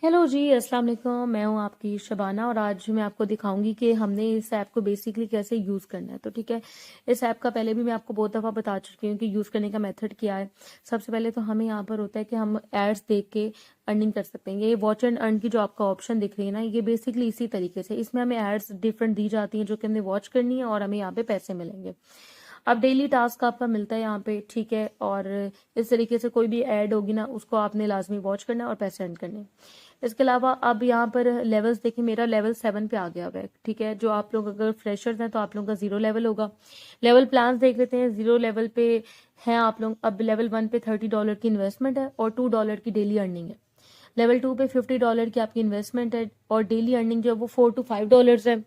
Hello जी, अस्सलाम वालेकुम। मैं हूँ आपकी शबाना और आज मैं आपको दिखाऊंगी कि हमने इस ऐप को बेसिकली कैसे यूज़ करना है। तो ठीक है, इस ऐप का पहले भी मैं आपको बहुत दफ़ा बता चुकी हूँ कि यूज़ करने का मेथड क्या है। सबसे पहले तो हमें यहाँ पर होता है कि हम एड्स देख के अर्निंग कर सकते हैं। ये वॉच एंड अर्न की जो आपका ऑप्शन दिख रही है ना, ये बेसिकली इसी तरीके से, इसमें हमें एड्स डिफरेंट दी जाती हैं जो कि हमने वॉच करनी है और हमें यहाँ पे पैसे मिलेंगे। अब डेली टास्क आपका मिलता है यहाँ पे, ठीक है। और इस तरीके से कोई भी ऐड होगी ना, उसको आपने लाजमी वॉच करना है और पैसे अर्न करने हैं। इसके अलावा अब यहाँ पर लेवल्स देखिए, मेरा लेवल 7 पे आ गया हुआ है, ठीक है। जो आप लोग अगर फ्रेशर्स हैं तो आप लोगों का 0 लेवल होगा। लेवल प्लान्स देख लेते हैं। 0 लेवल पे हैं आप लोग। अब लेवल 1 पे $30 की इन्वेस्टमेंट है और $2 की डेली अर्निंग है। लेवल 2 पे $50 की आपकी इन्वेस्टमेंट है और डेली अर्निंग जो है वो $4 to $5 है।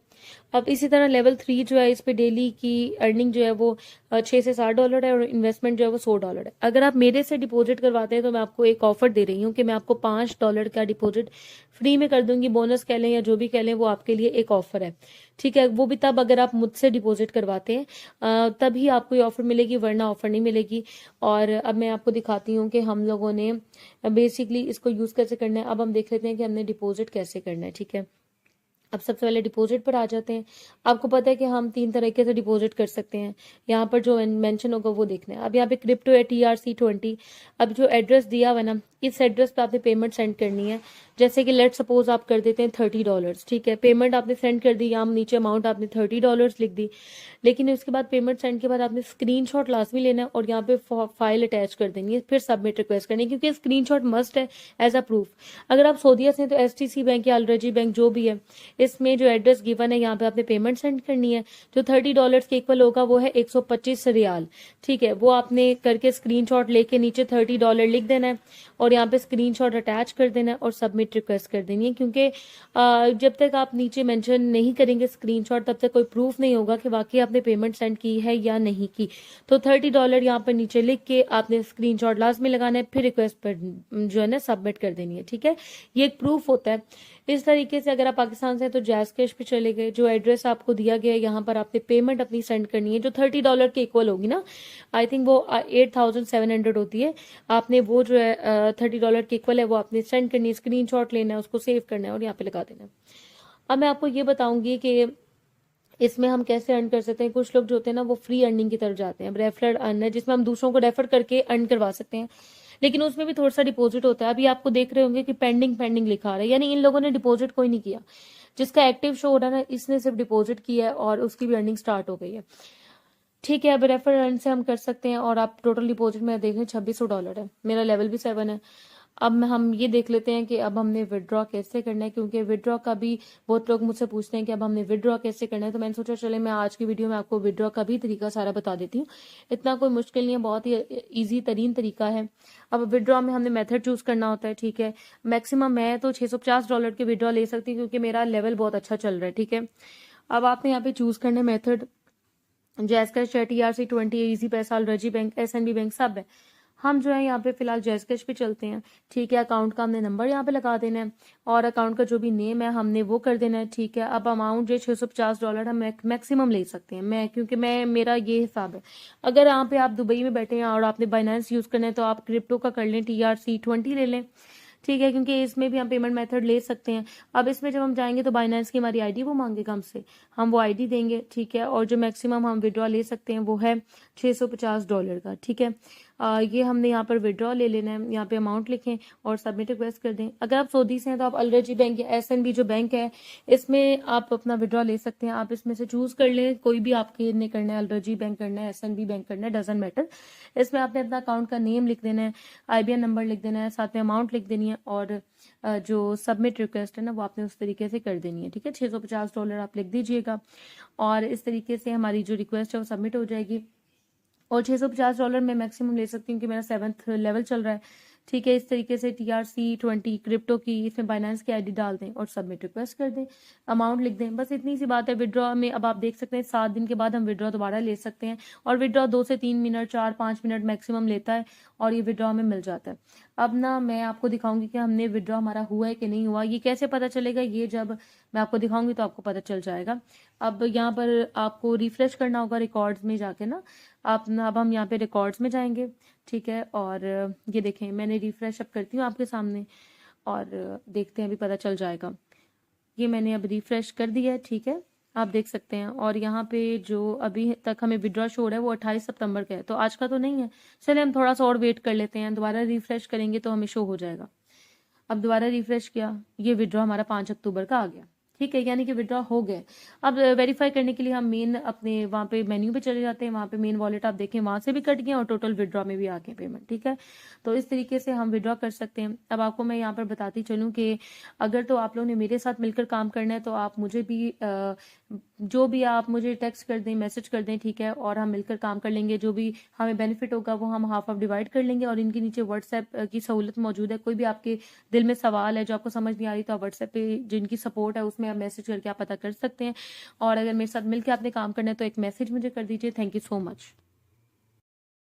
अब इसी तरह लेवल 3 जो है, इस पे डेली की अर्निंग जो है वो $6 से $7 है और इन्वेस्टमेंट जो है वो $100 है। अगर आप मेरे से डिपॉजिट करवाते हैं तो मैं आपको एक ऑफर दे रही हूँ कि मैं आपको $5 का डिपॉजिट फ्री में कर दूंगी। बोनस कह लें या जो भी कह लें, वो आपके लिए एक ऑफर है, ठीक है। वो भी तब अगर आप मुझसे डिपॉजिट करवाते हैं तभी आपको ये ऑफर मिलेगी, वरना ऑफर नहीं मिलेगी। और अब मैं आपको दिखाती हूँ कि हम लोगों ने बेसिकली इसको यूज कैसे करना है। अब हम देख लेते हैं कि हमने डिपॉजिट कैसे करना है, ठीक है। अब सबसे पहले डिपॉजिट पर आ जाते हैं। आपको पता है कि हम 3 तरीके से डिपॉजिट कर सकते हैं। यहाँ पर जो मेंशन होगा वो देखना है। अब यहाँ पे क्रिप्टो है TRC20। अब जो एड्रेस दिया हुआ है ना, इस एड्रेस पे आपने पेमेंट सेंड करनी है। जैसे कि लेट सपोज आप कर देते हैं $30, ठीक है। पेमेंट आपने सेंड कर दी, यहाँ नीचे अमाउंट आपने $30 लिख दी। लेकिन उसके बाद पेमेंट सेंड के बाद आपने स्क्रीनशॉट लाजमी लेना है और यहाँ पे फाइल अटैच कर देनी है, फिर सबमिट रिक्वेस्ट करनी है, क्योंकि स्क्रीनशॉट मस्ट है एज अ प्रूफ। अगर आप सऊदीया से हैं तो STC बैंक या अलरजी बैंक जो भी है, इसमें जो एड्रेस गिवन है यहाँ पे आपने पेमेंट सेंड करनी है। जो $30 के इक्वल होगा वो है 125 रियाल, ठीक है। वो आपने करके स्क्रीनशॉट लेके नीचे $30 लिख देना है और यहाँ पे स्क्रीनशॉट अटैच कर देना है और सबमिट रिक्वेस्ट कर देनी है। क्योंकि जब तक आप नीचे मेंशन नहीं करेंगे स्क्रीनशॉट, तब तक कोई प्रूफ नहीं होगा कि वाकई आपने पेमेंट सेंड की है या नहीं की। तो $30 यहाँ पर नीचे लिख के आपने स्क्रीनशॉट लाजमी लगाना है, फिर रिक्वेस्ट पर जो है ना सबमिट कर देनी है, ठीक है। ये एक प्रूफ होता है। इस तरीके से अगर आप पाकिस्तान से हैं तो जैज़ कैश पे चले गए, जो एड्रेस आपको दिया गया है यहाँ पर आपने पेमेंट अपनी सेंड करनी है, जो $30 के इक्वल होगी ना। आई थिंक वो 8700 होती है। आपने वो जो है $30 के इक्वल है वो आपने सेंड करनी है, स्क्रीनशॉट लेना है, उसको सेव करना है और यहाँ पे लगा देना है। अब मैं आपको ये बताऊंगी कि इसमें हम कैसे अर्न कर सकते हैं। कुछ लोग जो होते हैं ना, वो फ्री अर्निंग की तरफ जाते हैं। रेफरल अर्न है जिसमें हम दूसरों को रेफर करके अर्न करवा सकते हैं, लेकिन उसमें भी थोड़ा सा डिपॉजिट होता है। अभी आपको देख रहे होंगे कि पेंडिंग पेंडिंग लिखा रहा है, यानी इन लोगों ने डिपॉजिट कोई नहीं किया। जिसका एक्टिव शो हो रहा है ना, इसने सिर्फ डिपॉजिट किया है और उसकी भी अर्निंग स्टार्ट हो गई है, ठीक है। अब रेफर अर्न से हम कर सकते हैं और आप टोटल डिपॉजिट में देख रहे हैं $2600 है। मेरा लेवल भी 7 है। अब हम ये देख लेते हैं कि अब हमने विड्रॉ कैसे करना है, क्योंकि विड्रॉ का भी बहुत लोग मुझसे पूछते हैं कि अब हमने विड्रॉ कैसे करना है। तो मैंने सोचा चले मैं आज की वीडियो में आपको विड्रॉ का भी तरीका सारा बता देती हूँ। इतना कोई मुश्किल नहीं है, बहुत ही ईजी तरीन तरीका है। अब विड्रॉ में हमने मेथड चूज करना होता है, ठीक है। मैक्सिमम मैं तो $650 के विड्रॉ ले सकती हूँ क्योंकि मेरा लेवल बहुत अच्छा चल रहा है, ठीक है। अब आपने यहाँ पे चूज करना है मेथड। जैज कैश है, TRC20, इजी पैसा, अलरजी बैंक, SNB बैंक सब है। हम जो है यहाँ पे फिलहाल जैज कैश पे चलते हैं, ठीक है। अकाउंट का हमने नंबर यहाँ पे लगा देना है और अकाउंट का जो भी नेम है हमने वो कर देना है, ठीक है। अब अमाउंट जो $650 हम मैक्सिमम ले सकते हैं, क्योंकि मेरा ये हिसाब है। अगर यहाँ पे आप दुबई में बैठे हैं और आपने बाइनेंस यूज करना है तो आप क्रिप्टो का कर लें, TRC20 ले लें, ठीक है। क्योंकि इसमें भी हम पेमेंट मेथड ले सकते हैं। अब इसमें जब हम जाएंगे तो बाइनेंस की हमारी आईडी वो मांगेगा हमसे, हम वो आईडी देंगे, ठीक है। और जो मैक्सिमम हम विड्रॉ ले सकते हैं वो है $650 का, ठीक है। ये हमने यहाँ पर विड्रॉ ले लेना है। यहाँ पे अमाउंट लिखें और सबमिट रिक्वेस्ट कर दें। अगर आप सऊदी से हैं तो आप अलरजी बैंक या SNB जो बैंक है, इसमें आप अपना विड्रॉ ले सकते हैं। आप इसमें से चूज कर लें, कोई भी आपके ने करना है, अलरजी बैंक करना है, SNB बैंक करना है, डजंट मैटर। इसमें आपने अपना अकाउंट का नेम लिख देना है, IBN नंबर लिख देना है, साथ में अमाउंट लिख देनी है और जो सबमिट रिक्वेस्ट है ना वो आपने उस तरीके से कर देनी है, ठीक है। $650 आप लिख दीजिएगा और इस तरीके से हमारी जो रिक्वेस्ट है वो सबमिट हो जाएगी। और $650 मैं मैक्सिमम ले सकती हूँ कि मेरा 7th लेवल चल रहा है, ठीक है। इस तरीके से TRC20 क्रिप्टो की, इसमें बाइनेंस की आईडी डाल दें और सबमिट रिक्वेस्ट कर दें, अमाउंट लिख दें, बस इतनी सी बात है। विड्रॉ में अब आप देख सकते हैं 7 दिन के बाद हम विड्रॉ दोबारा ले सकते हैं और विड्रॉ 2 से 3 मिनट, 4-5 मिनट मैक्सिमम लेता है और ये विड्रॉ में मिल जाता है। अब ना मैं आपको दिखाऊंगी कि हमने विड्रॉ हमारा हुआ है कि नहीं हुआ। ये कैसे पता चलेगा, ये जब मैं आपको दिखाऊंगी तो आपको पता चल जाएगा। अब यहाँ पर आपको रिफ्रेश करना होगा रिकॉर्ड्स में जाके ना। अब हम यहाँ पे रिकॉर्ड्स में जाएंगे, ठीक है। और ये देखें, मैंने रिफ्रेश अब करती हूँ आपके सामने और देखते हैं, अभी पता चल जाएगा। ये मैंने अब रिफ्रेश कर दिया है, ठीक है, आप देख सकते हैं। और यहाँ पे जो अभी तक हमें विड्रॉ शो हो रहा है वो 28 सितंबर का है, तो आज का तो नहीं है। चलिए हम थोड़ा सा और वेट कर लेते हैं, दोबारा रिफ्रेश करेंगे तो हमें शो हो जाएगा। अब दोबारा रिफ्रेश किया, ये विड्रॉ हमारा 5 अक्टूबर का आ गया, ठीक है, यानी कि विड्रॉ हो गए। अब वेरीफाई करने के लिए हम मेन अपने वहाँ पे मेन्यू पे चले जाते हैं, वहाँ पे मेन वॉलेट आप देखें वहाँ से भी कट गए और टोटल विड्रॉ में भी आ गए पेमेंट, ठीक है। तो इस तरीके से हम विड्रॉ कर सकते हैं। अब आपको मैं यहाँ पर बताती चलूँ कि अगर तो आप लोगों ने मेरे साथ मिलकर काम करना है तो आप मुझे भी जो भी आप मुझे टेक्स्ट कर दें, मैसेज कर दें, ठीक है, और हम मिलकर काम कर लेंगे। जो भी हमें बेनिफिट होगा वो हम हाफ ऑफ डिवाइड कर लेंगे। और इनके नीचे व्हाट्सएप की सहूलत मौजूद है, कोई भी आपके दिल में सवाल है जो आपको समझ नहीं आ रही तो आप व्हाट्सएप पे जिनकी सपोर्ट है उसमें आप मैसेज करके आप पता कर सकते हैं। और अगर मेरे साथ मिलकर आपने काम करना है तो एक मैसेज मुझे कर दीजिए। Thank you so much.